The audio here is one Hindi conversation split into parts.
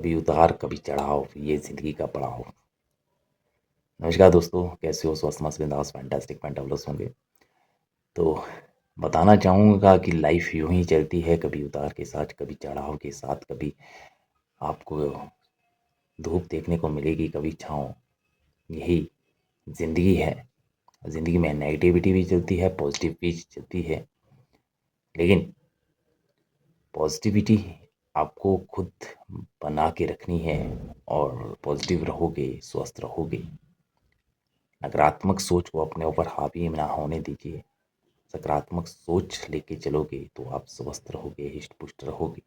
कभी उतार कभी चढ़ाव, ये ज़िंदगी का पड़ाव। नमस्कार दोस्तों, कैसे हो? स्वस्थ मस्त बिंदास फैंटास्टिक फैंटाबुलस होंगे। तो बताना चाहूँगा कि लाइफ यूं ही चलती है, कभी उतार के साथ, कभी चढ़ाव के साथ। कभी आपको धूप देखने को मिलेगी, कभी छाँव। यही ज़िंदगी है। ज़िंदगी में नेगेटिविटी भी चलती है, पॉजिटिव भी चलती है, लेकिन पॉजिटिविटी आपको खुद बना के रखनी है। और पॉजिटिव रहोगे, स्वस्थ रहोगे। नकारात्मक सोच को अपने ऊपर हावी ना होने दीजिए। सकारात्मक सोच लेके चलोगे तो आप स्वस्थ रहोगे, हिष्ट पुष्ट रहोगे।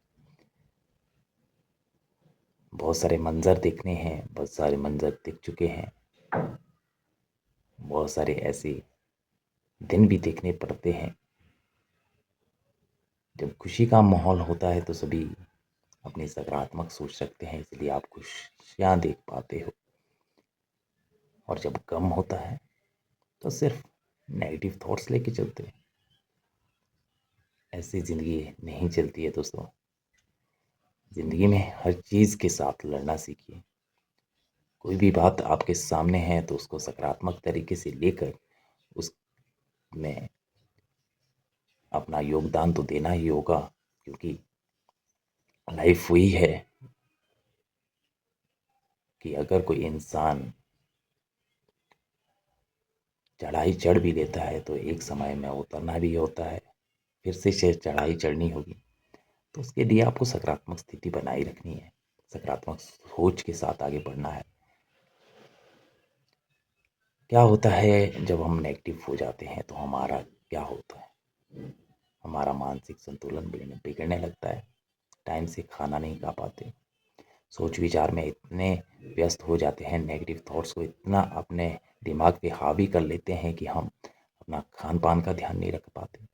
बहुत सारे मंजर देखने हैं, बहुत सारे मंजर दिख चुके हैं। बहुत सारे ऐसे दिन भी देखने पड़ते हैं। जब खुशी का माहौल होता है तो सभी अपनी सकारात्मक सोच रखते हैं, इसलिए आप खुशियाँ देख पाते हो। और जब गम होता है तो सिर्फ नेगेटिव थॉट्स लेके चलते हैं। ऐसी ज़िंदगी नहीं चलती है दोस्तों। ज़िंदगी में हर चीज़ के साथ लड़ना सीखिए। कोई भी बात आपके सामने है तो उसको सकारात्मक तरीके से लेकर उसमें अपना योगदान तो देना ही होगा, क्योंकि लाइफ वही है कि अगर कोई इंसान चढ़ाई चढ़ भी लेता है तो एक समय में उतरना भी होता है, फिर से चढ़ाई चढ़नी होगी। तो उसके लिए आपको सकारात्मक स्थिति बनाए रखनी है, सकारात्मक सोच के साथ आगे बढ़ना है। क्या होता है जब हम नेगेटिव हो जाते हैं तो हमारा क्या होता है? हमारा मानसिक संतुलन बिगड़ने लगता है। टाइम से खाना नहीं खा पाते, सोच विचार में इतने व्यस्त हो जाते हैं, नेगेटिव थॉट्स को इतना अपने दिमाग पे हावी कर लेते हैं कि हम अपना खान पान का ध्यान नहीं रख पाते।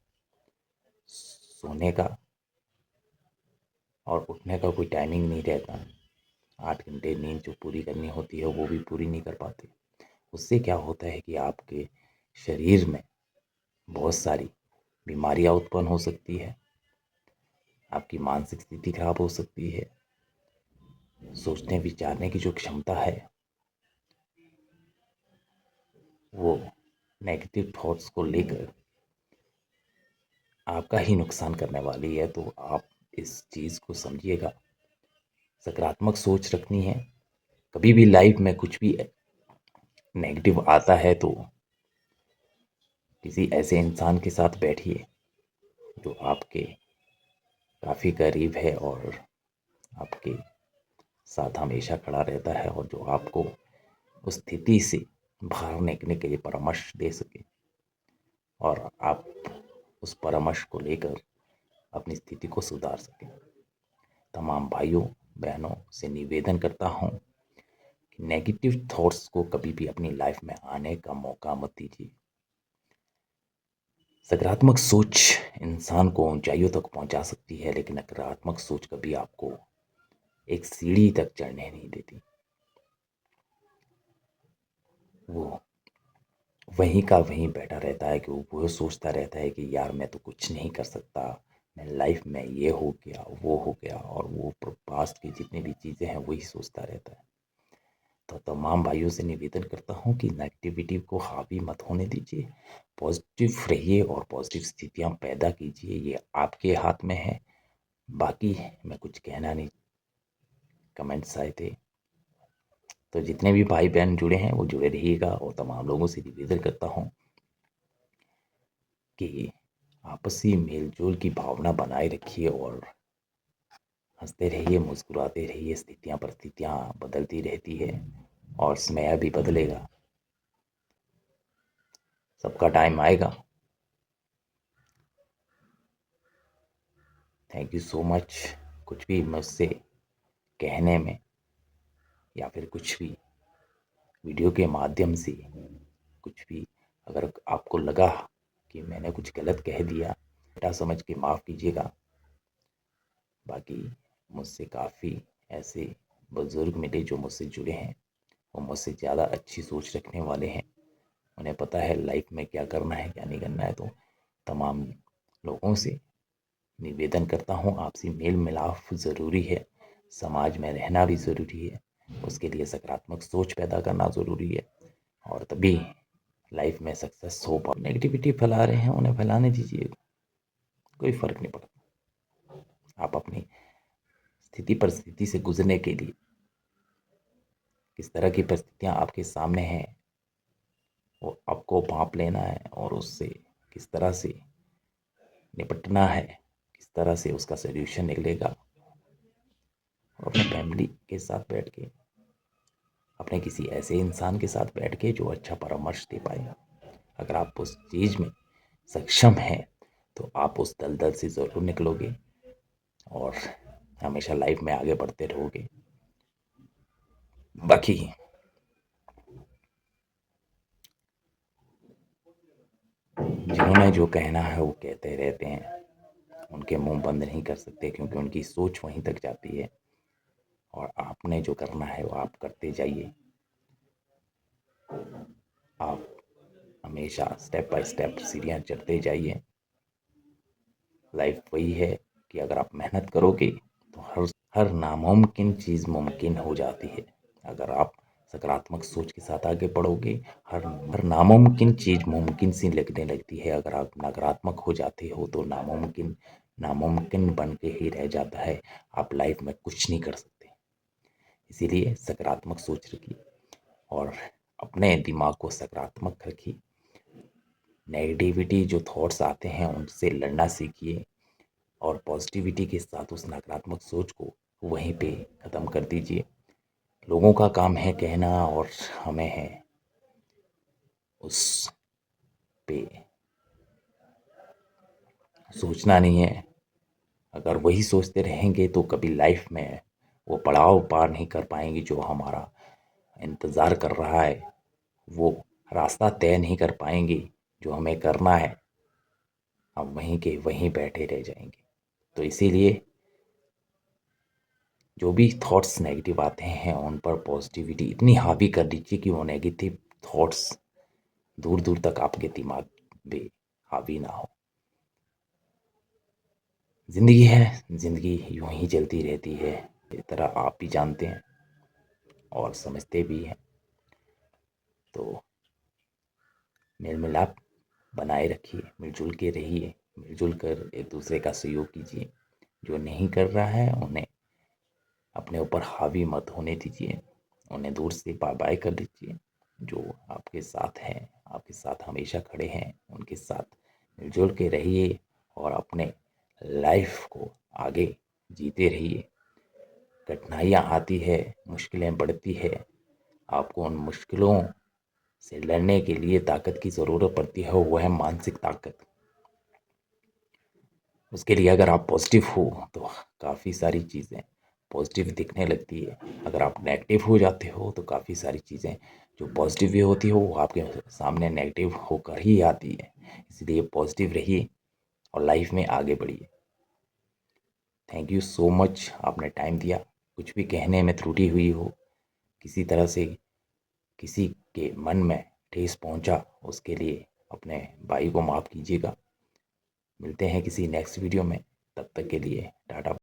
सोने का और उठने का कोई टाइमिंग नहीं रहता। 8 घंटे नींद जो पूरी करनी होती है वो भी पूरी नहीं कर पाते। उससे क्या होता है कि आपके शरीर में बहुत सारी बीमारियां उत्पन्न हो सकती है, आपकी मानसिक स्थिति खराब हो सकती है। सोचने विचारने की जो क्षमता है वो नेगेटिव थॉट्स को लेकर आपका ही नुकसान करने वाली है। तो आप इस चीज़ को समझिएगा, सकारात्मक सोच रखनी है। कभी भी लाइफ में कुछ भी नेगेटिव आता है तो किसी ऐसे इंसान के साथ बैठिए जो आपके काफ़ी करीब है और आपके साथ हमेशा खड़ा रहता है, और जो आपको उस स्थिति से बाहर निकलने के लिए परामर्श दे सके, और आप उस परामर्श को लेकर अपनी स्थिति को सुधार सकें। तमाम भाइयों बहनों से निवेदन करता हूँ कि नेगेटिव थॉट्स को कभी भी अपनी लाइफ में आने का मौका मत दीजिए। सकारात्मक सोच इंसान को ऊंचाइयों तक पहुंचा सकती है, लेकिन नकारात्मक सोच कभी आपको एक सीढ़ी तक चढ़ने नहीं देती। वो वहीं का वहीं बैठा रहता है कि वो सोचता रहता है कि यार मैं तो कुछ नहीं कर सकता, मैं लाइफ में ये हो गया वो हो गया, और वो पास्ट की जितनी भी चीज़ें हैं वही सोचता रहता है। तो तमाम भाइयों से निवेदन करता हूँ कि नेगेटिविटी को हावी मत होने दीजिए, पॉजिटिव रहिए और पॉजिटिव स्थितियाँ पैदा कीजिए। ये आपके हाथ में है। बाकी मैं कुछ कहना नहीं। कमेंट्स आए थे तो जितने भी भाई बहन जुड़े हैं वो जुड़े रहिएगा, और तमाम लोगों से निवेदन करता हूँ कि आपसी मेल जोल की भावना बनाए रखिए और हंसते रहिए, मुस्कुराते रहिए। स्थितियाँ परिस्थितियाँ बदलती रहती है और समय भी बदलेगा, सबका टाइम आएगा। Thank you so much. कुछ भी मुझसे कहने में या फिर कुछ भी वीडियो के माध्यम से कुछ भी अगर आपको लगा कि मैंने कुछ गलत कह दिया, बेटा समझ के माफ़ कीजिएगा। बाकी मुझसे काफ़ी ऐसे बुज़ुर्ग मिले जो मुझसे जुड़े हैं, वो मुझसे ज़्यादा अच्छी सोच रखने वाले हैं। उन्हें पता है लाइफ में क्या करना है क्या नहीं करना है। तो तमाम लोगों से निवेदन करता हूँ, आपसी मेल मिलाप ज़रूरी है। समाज में रहना भी ज़रूरी है, उसके लिए सकारात्मक सोच पैदा करना ज़रूरी है और तभी लाइफ में सक्सेस हो पा। नेगेटिविटी फैला रहे हैं, उन्हें फैलाने दीजिए, कोई फ़र्क नहीं पड़ता। आप अपनी स्थिति परिस्थिति से गुजरने के लिए किस तरह की परिस्थितियाँ आपके सामने हैं वो आपको भांप लेना है और उससे किस तरह से निपटना है, किस तरह से उसका सॉल्यूशन निकलेगा और अपने फैमिली के साथ बैठ के, अपने किसी ऐसे इंसान के साथ बैठ के जो अच्छा परामर्श दे पाए। अगर आप उस चीज़ में सक्षम हैं तो आप उस दलदल से ज़रूर निकलोगे और हमेशा लाइफ में आगे बढ़ते रहोगे। बाकी जिन्होंने जो कहना है वो कहते रहते हैं, उनके मुंह बंद नहीं कर सकते क्योंकि उनकी सोच वहीं तक जाती है और आपने जो करना है वो आप करते जाइए। आप हमेशा स्टेप बाय स्टेप सीढ़ियाँ चढ़ते जाइए। लाइफ वही है कि अगर आप मेहनत करोगे तो हर नामुमकिन चीज़ मुमकिन हो जाती है। अगर आप सकारात्मक सोच के साथ आगे बढ़ोगे, हर नामुमकिन चीज़ मुमकिन सी लगने लगती है। अगर आप नकारात्मक हो जाते हो तो नामुमकिन नामुमकिन बन के ही रह जाता है। आप लाइफ में कुछ नहीं कर सकते। इसीलिए सकारात्मक सोच रखिए और अपने दिमाग को सकारात्मक रखिए। नेगेटिविटी जो थॉट्स आते हैं उनसे लड़ना सीखिए और पॉजिटिविटी के साथ उस नकारात्मक सोच को वहीं पे ख़त्म कर दीजिए। लोगों का काम है कहना और हमें है उस पे सोचना नहीं है। अगर वही सोचते रहेंगे तो कभी लाइफ में वो पड़ाव पार नहीं कर पाएंगे जो हमारा इंतज़ार कर रहा है, वो रास्ता तय नहीं कर पाएंगे जो हमें करना है। हम वहीं के वहीं बैठे रह जाएंगे। तो इसीलिए जो भी थॉट्स नेगेटिव आते हैं उन पर पॉजिटिविटी इतनी हावी कर दीजिए कि वो नेगेटिव थॉट्स दूर दूर तक आपके दिमाग पे हावी ना हो। ज़िंदगी है, ज़िंदगी यूं ही चलती रहती है, इस तरह आप भी जानते हैं और समझते भी हैं। तो मेल मिलाप बनाए रखिए, मिलजुल के रहिए, मिलजुल कर एक दूसरे का सहयोग कीजिए। जो नहीं कर रहा है उन्हें अपने ऊपर हावी मत होने दीजिए, उन्हें दूर से बाय बाय कर दीजिए। जो आपके साथ हैं, आपके साथ हमेशा खड़े हैं, उनके साथ मिलजुल के रहिए और अपने लाइफ को आगे जीते रहिए। कठिनाइयाँ आती है, मुश्किलें बढ़ती है, आपको उन मुश्किलों से लड़ने के लिए ताकत की ज़रूरत पड़ती है, वो है मानसिक ताकत। उसके लिए अगर आप पॉजिटिव हो तो काफ़ी सारी चीज़ें पॉजिटिव दिखने लगती है। अगर आप नेगेटिव हो जाते हो तो काफ़ी सारी चीज़ें जो पॉजिटिव भी होती हो वो आपके सामने नेगेटिव होकर ही आती है। इसलिए पॉजिटिव रहिए और लाइफ में आगे बढ़िए। थैंक यू सो मच, आपने टाइम दिया। कुछ भी कहने में त्रुटि हुई हो, किसी तरह से किसी के मन में ठेस पहुंचा, उसके लिए अपने भाई को माफ़ कीजिएगा। मिलते हैं किसी नेक्स्ट वीडियो में, तब तक के लिए टाटा।